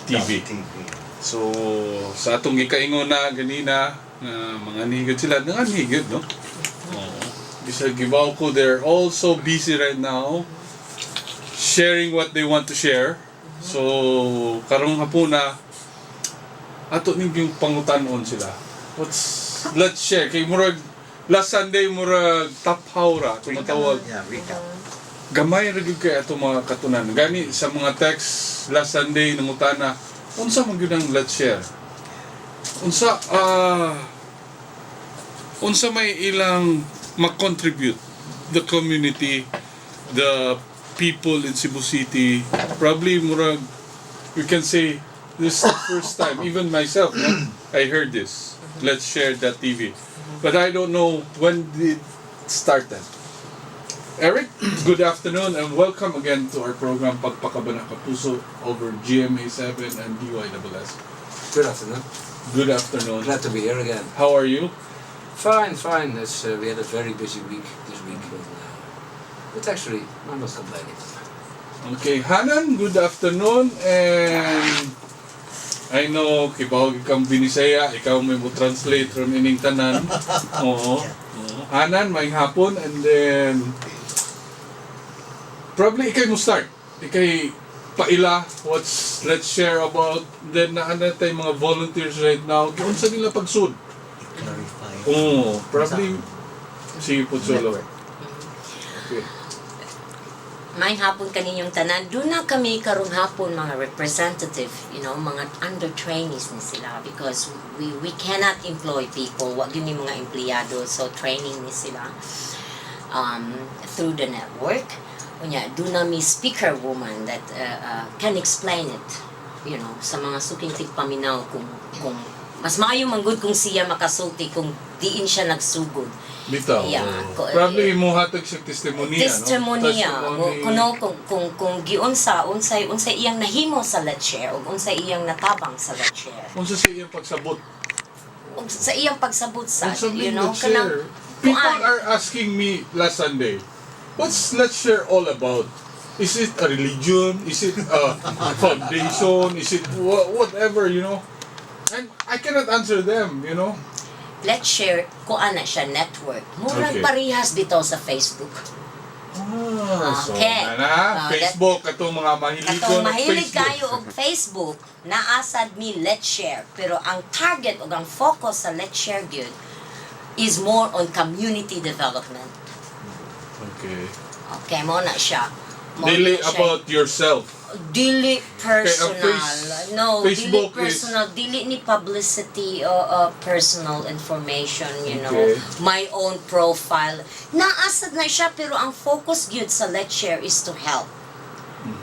TV. So sa atong gikaingon na ganina mga nigod sila, nga nigod no. Bisag gibaw ko, they're all so busy right now sharing what they want to share. So karong hapuna ato ning yung pangutanon sila. Let's share kay murag last Sunday murag top haura tumatawag. Yeah, recap. Gamay ra gyud kay ato mga katunan. Gani sa mga text last Sunday nangutana, unsa man gyud ang let's share? Unsa may ilang ma-contribute the community, the people in Cebu City. Probably murag we can say this is the first time even myself I heard this. Let's share that TV. But I don't know when did it started. Eric, good afternoon and welcome again to our program Pagpakabana Kapuso over GMA7 and DYSS. Good afternoon. Good afternoon. Glad to be here again. How are you? Fine. We had a very busy week this week, but actually, I'm not complaining. Okay, Hanan, good afternoon and I know kibawag kang binisaya, ikaw may mo translate ron ining tanan. Oo. Hanan, may hapon and then probably ikay mo start. Ikay paila let's share about then naana tay mga volunteers right now. Unsa nila pagsud? Clarify. Probably sige po solo. Okay. May hapon kaninyong tanan, doon na kami karong hapon mga representative, mga under trainees ni sila because we cannot employ people, wag yun yung mga empleyado, so training ni sila through the network. Unya, doon na may speaker woman that can explain it, sa mga suking tigpaminaw kung mas maayo manggod kung siya makasulti kung diin siya nagsugod. Bitaw. Yeah. Probably mo hatag siya testimonya, Testimonya. no? Kung giunsa unsay iyang nahimo sa let's share ug unsay iyang natabang sa let's share. Unsa sa iyang pagsabot? Ug sa iyang pagsabot sa, Unsa may let's share? People kuan. are asking me last Sunday, what's let's share all about? Is it a religion? Is it a foundation? Is it whatever, And I cannot answer them, Let's share kuan na siya network. Murag Okay. parehas bitaw sa Facebook. So, Okay. Facebook, katong mga mahilig ko Katong ng mahilig Facebook. kayo og Facebook, naasad mi let's share, pero ang target ug ang focus sa let's share gyud is more on community development. Okay. Okay, mo na siya. Dili about yourself. Dili personal. Facebook dili personal. Dili ni publicity personal information, Okay. My own profile. Naasad na siya, pero ang focus gyud sa let's share is to help.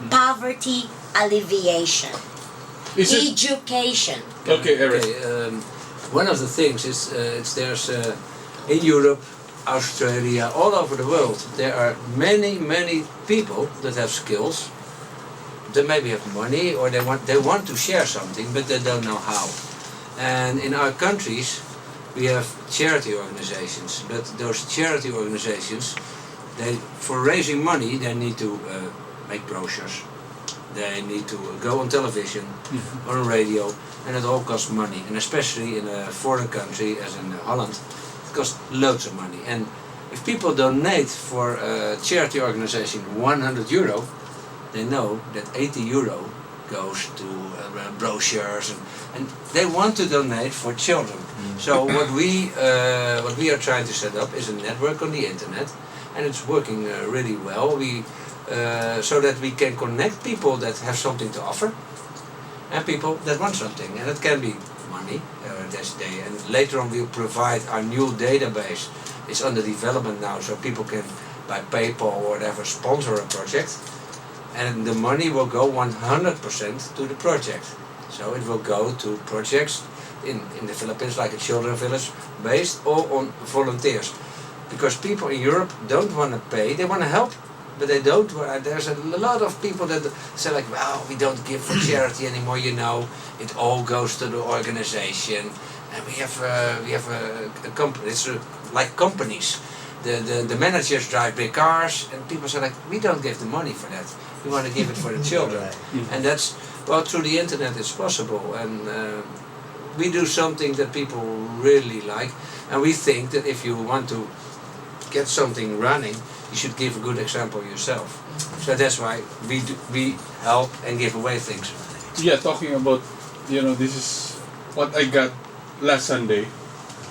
Poverty alleviation. Is it Education. okay, Eric? Okay, one of the things is there's in Europe, Australia, all over the world, there are many people that have skills. They maybe have money or they want to share something, but they don't know how. And in our countries, we have charity organizations, but those charity organizations, for raising money, they need to make brochures. They need to go on television, on radio, and it all costs money. And especially in a foreign country, as in Holland, it costs loads of money. And if people donate for a charity organization €100, they know that €80 goes to brochures, and they want to donate for children. So what we are trying to set up is a network on the internet, and it's working really well. So that we can connect people that have something to offer and people that want something, and it can be money this day. And later on we'll provide our new database. It's under development now, so people can by PayPal or whatever sponsor a project, and the money will go 100% to the project. So it will go to projects in the Philippines, like a children village, based all on volunteers, because people in Europe don't want to pay, they want to help, but they don't. There's a lot of people that say like, well, we don't give for charity anymore, it all goes to the organization, and we have a company. It's like companies. The managers drive big cars, and people say like, we don't give the money for that. We want to give it for the children. Right. And that's, well, through the internet it's possible. And we do something that people really like. And we think that if you want to get something running, you should give a good example yourself. So that's why we help and give away things. Yeah, talking about, this is what I got last Sunday,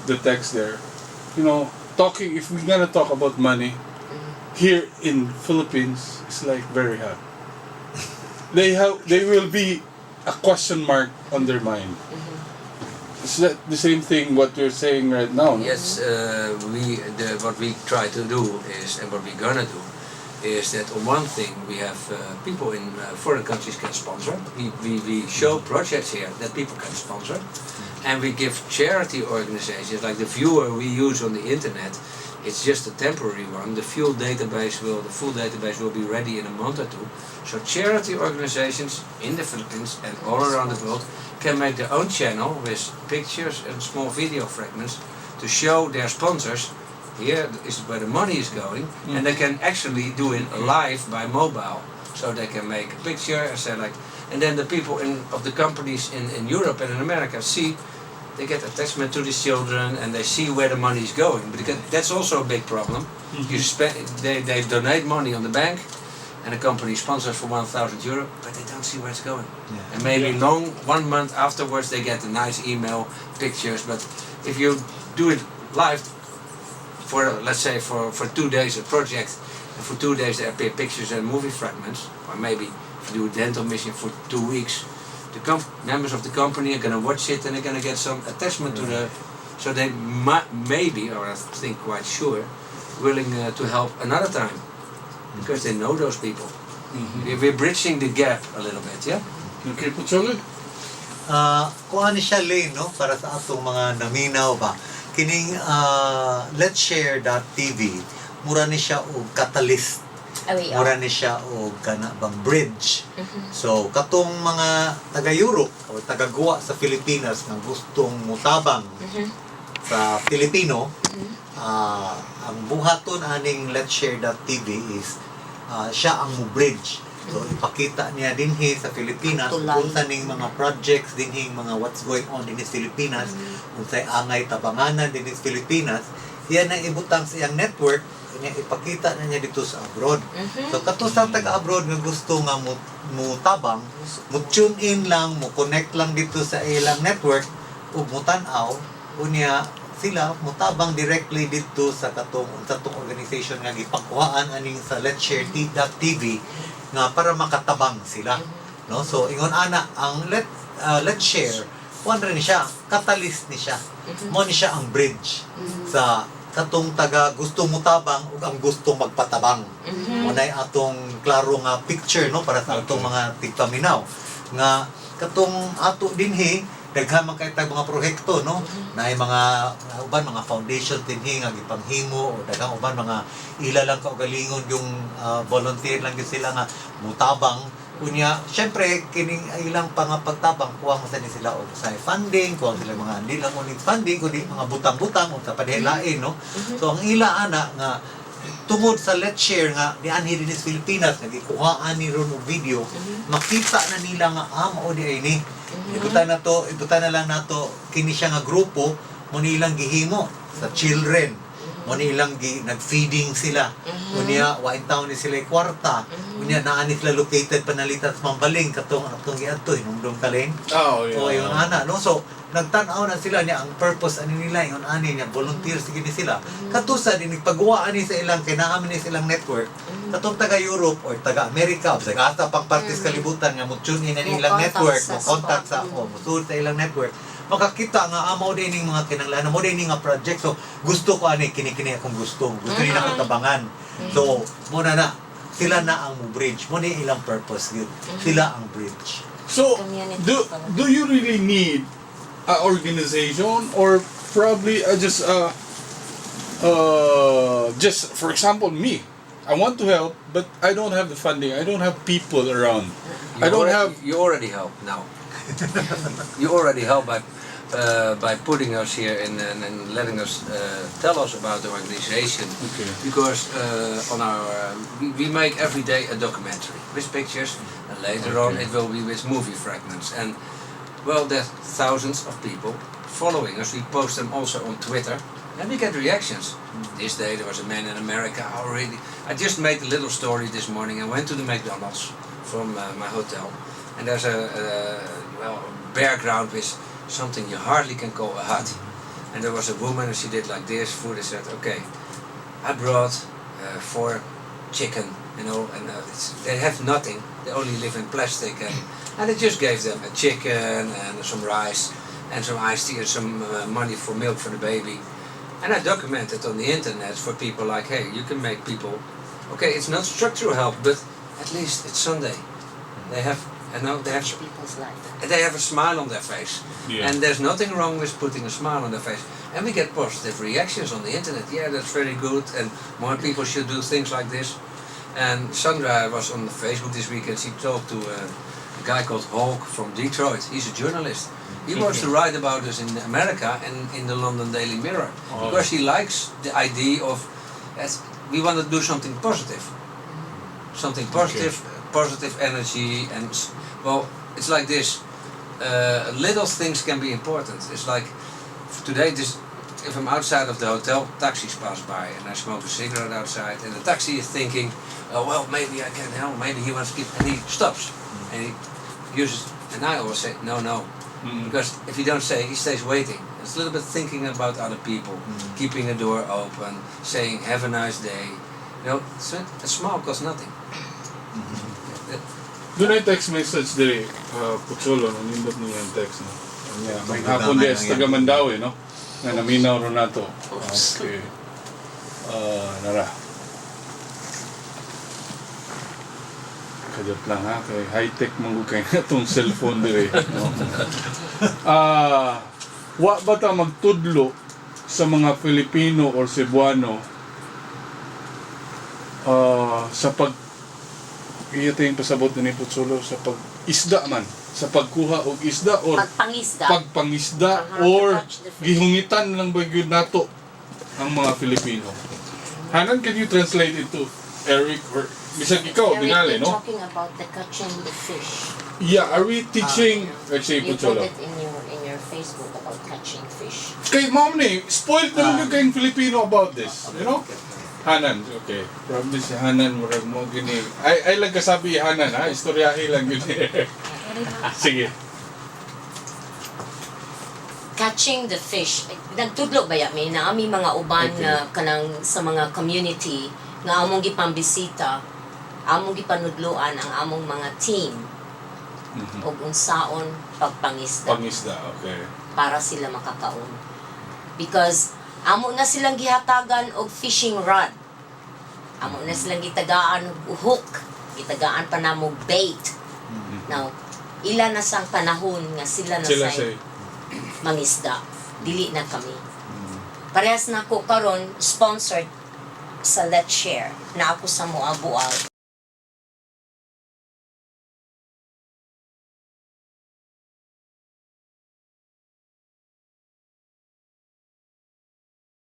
the text there. If we're gonna talk about money, here in Philippines, it's like very hard. They will be a question mark on their mind. Is that the same thing what you're saying right now? No? Yes, what we try to do is, and what we're gonna do, is that on one thing we have people in foreign countries can sponsor. We show projects here that people can sponsor, and we give charity organizations like the viewer we use on the internet. It's just a temporary one. The full database will be ready in a month or two. So charity organizations in the Philippines and all around the world can make their own channel with pictures and small video fragments to show their sponsors here is where the money is going, and they can actually do it live by mobile. So they can make a picture and say like, and then the people of the companies in Europe and in America see, they get attachment to these children and they see where the money is going. Because that's also a big problem. You they donate money on the bank, and the company sponsors for €1,000, but they don't see where it's going. Yeah. And maybe 1 month afterwards they get a nice email, pictures. But if you do it live, for let's say for 2 days a project, and for 2 days there appear pictures and movie fragments, or maybe if you do a dental mission for 2 weeks, the members of the company are going to watch it and they're going to get some attachment to the, so they maybe, or I think quite sure, willing to help another time, because they know those people. We're bridging the gap a little bit, yeah? Okay, Puchole? Kung ano siya lane, no? Para sa atong mga naminaw ba. Kining Let's Share.tv, mura ni siya o catalyst. Mura ni siya o kana bang bridge. So katong mga taga-Europe o taga-Guwa sa Pilipinas nga gustong mutabang sa Filipino, ang buhaton aning Let's Share.tv is siya ang bridge. So ipakita niya dinhi sa Pilipinas unsa ning mga projects dinhi, mga what's going on din sa Pilipinas, unsay angay tabanganan din sa Pilipinas. Yan ang ibutang sa iyang network, niya ipakita na niya dito sa abroad. So kato sa taga-abroad nga gusto nga mo tabang, mo tune in lang, mo connect lang dito sa ilang network ug mo tan-aw unya sila mo tabang directly dito sa katong organization nga gipakuhaan aning sa Let's Share.tv nga para makatabang sila, no? So ingon ana ang Let's Share, kuan rin siya, catalyst ni siya, mo ni siya ang bridge sa katong taga gusto mo tabang ug ang gusto magpatabang. Mo nay atong klaro nga picture, no, para sa atong mga tigpaminaw nga katong ato dinhi daghan man kay tag mga proyekto, no, naay mga uban mga foundation dinhi nga gipanghimo o daghang uban mga ila lang kaugalingon yung volunteer lang gyud sila nga mutabang unya. Syempre kining ilang pagtabang kuha mo sa ni sila og sa funding, kuha sila mga hindi lang ulit funding kundi mga butang-butang o sa padilain, no. So ang ila ana nga tungod sa Let's Share nga nianhi din sa Pilipinas nga gikuhaan ni ron og video, makita na nila nga mao di ay ni ibutan na lang nato kini siya nga grupo mo nilang gihimo sa children, mo nilang nag-feeding sila unya wa in town ni sila kwarta unya naa ni sila located panalitan sa Mambaling katong atong giadto hinumdum kaling o yun ana, no. So nagtan-aw na sila niya ang purpose ani nila yon ani niya volunteer sige ni sila katusa din nagpagawa ani sa ilang kinaamin ni silang network katong taga Europe or taga America sa ata pang parties kalibutan nga mo tune in ani ilang network, mo contact sa mo sud sa ilang network, makakita nga amo din ning mga kinahanglan mo din nga project. So gusto ko ani kini akong gusto nila katabangan. So mo na sila na ang bridge mo ni ilang purpose yun, sila ang bridge. So, do you really need a organization, or probably just for example me, I want to help but I don't have the funding, I don't have people around, You already help now. You already help by putting us here and letting us tell us about the organization. Okay. Because on our we make every day a documentary with pictures, and later on it will be with movie fragments. And well, there's thousands of people following us. We post them also on Twitter, and we get reactions. This day there was a man in America already. I just made a little story this morning. I went to the McDonald's from my hotel, and there's a bare ground with something you hardly can call a hut. And there was a woman, and she did like this food. I said, okay, I brought 4 chicken, and they have nothing. They only live in plastic, and I just gave them a chicken and some rice and some iced tea and some money for milk for the baby. And I documented on the internet for people like, hey, you can make people, okay, it's not structural help, but at least it's Sunday. They have, People's life. they have a smile on their face. Yeah. And there's nothing wrong with putting a smile on their face. And we get positive reactions on the internet. Yeah, that's very good, and more people should do things like this. And Sandra was on Facebook this week, and she talked to a guy called Hulk from Detroit. He's a journalist. He wants to write about us in America and in the London Daily Mirror. Oh. Because he likes the idea of, we want to do something positive. Something positive, positive energy, and well, it's like this. Little things can be important. It's like today, if I'm outside of the hotel, taxis pass by, and I smoke a cigarette outside, and the taxi is thinking, oh well, maybe I can help, maybe he wants to keep, and he stops, and he uses, and I always say, no, because if you don't say, he stays waiting. It's a little bit thinking about other people, keeping a door open, saying, have a nice day. You know, so a smile costs nothing. Doon ay text message diri, Putsolo, nindot niya yung text, no? May hapon di sa taga Mandawi, no? Na naminaw ron nato. Okay. Nara. Kajot lang ha, kay high-tech mong kay itong cellphone diri. No? Wa ba ta magtudlo sa mga Filipino or Cebuano sa iya tayong pasabot ni Putsolo sa pag-isda man, sa pagkuha og isda or pagpangisda or gihungitan lang ba gyud nato ang mga Filipino. Hanan, can you translate it to Eric or bisag ikaw dinali, no? Talking about the catching the fish. Yeah, are we teaching, let's say You Putsolo? put it in your Facebook about catching fish. Kay mom ni, spoiled naman yung kayong Filipino about this, you know? Hanan, okay. Probably si Hanan, murag mo gini. Ay lang kasabi Hanan ha, istoryahe lang gini. Sige. Catching the fish. Nagtudlo ba yami na ami mga uban nga kanang sa mga community nga among gipambisita, among gipanudloan ang among mga team og unsaon pagpangisda Pangisda, okay. para sila makakaon. Because amo na silang gihatagan og fishing rod. Amo na silang gitagaan og hook. Gitagaan pa namo bait. Now, ila na sang panahon nga sila na say mangisda. Dili na kami. Parehas na ko karon sponsored sa Let's Share na ako sa Moabual.